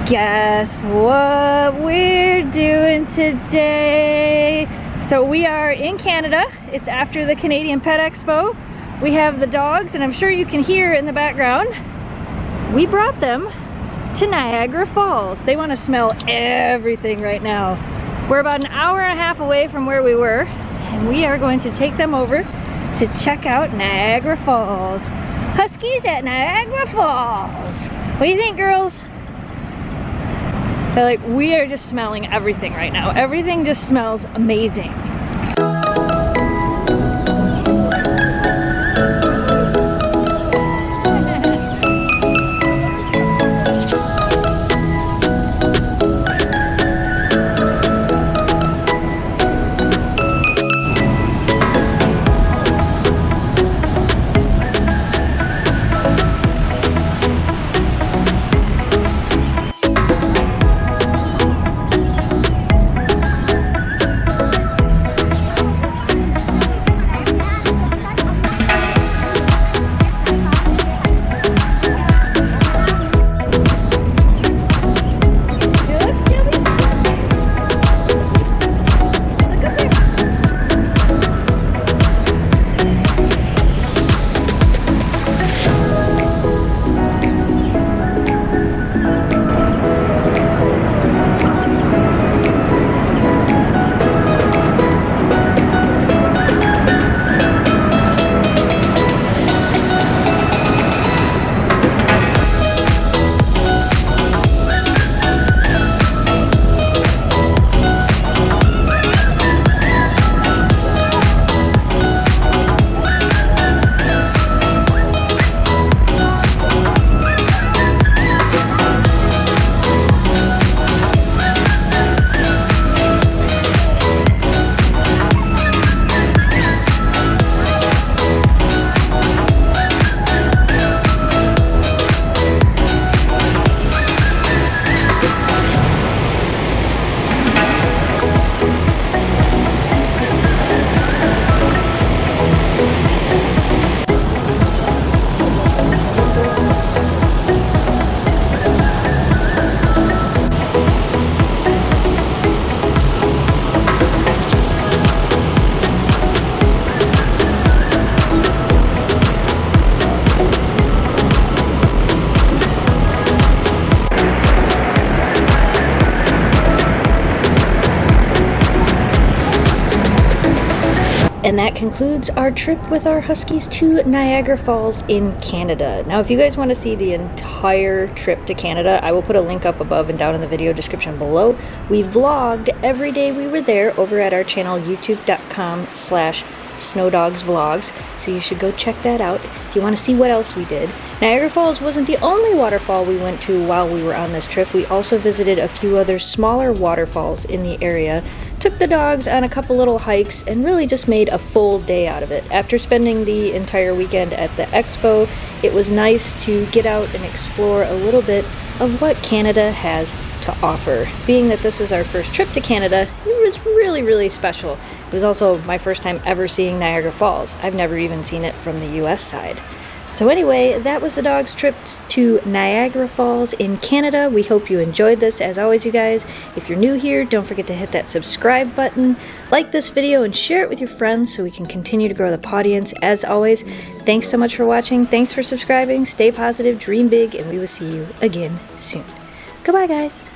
Guess what we're doing today? So we are in Canada. It's after the Canadian Pet Expo. We have the dogs, and I'm sure you can hear in the background. We brought them to Niagara Falls. They want to smell everything right now. We're about an hour and a half away from where we were, and we are going to take them over to check out Niagara Falls. Huskies at Niagara Falls. What do you think, girls? They're like, we are just smelling everything right now. Everything just smells amazing. And that concludes our trip with our Huskies to Niagara Falls in Canada. Now, if you guys want to see the entire trip to Canada, I will put a link up above and down in the video description below. We vlogged every day we were there over at our channel, youtube.com/snowdogsvlogs. So you should go check that out if you want to see what else we did. Niagara Falls wasn't the only waterfall we went to while we were on this trip. We also visited a few other smaller waterfalls in the area, took the dogs on a couple little hikes, and really just made a full day out of it. After spending the entire weekend at the expo, it was nice to get out and explore a little bit of what Canada has to offer. Being that this was our first trip to Canada, it was really, really special. It was also my first time ever seeing Niagara Falls. I've never even seen it from the US side. So anyway, that was the dogs' trip to Niagara Falls in Canada. We hope you enjoyed this. As always, you guys, if you're new here, don't forget to hit that subscribe button, like this video, and share it with your friends so we can continue to grow the audience. As always, thanks so much for watching. Thanks for subscribing. Stay positive, dream big, and we will see you again soon. Goodbye, guys.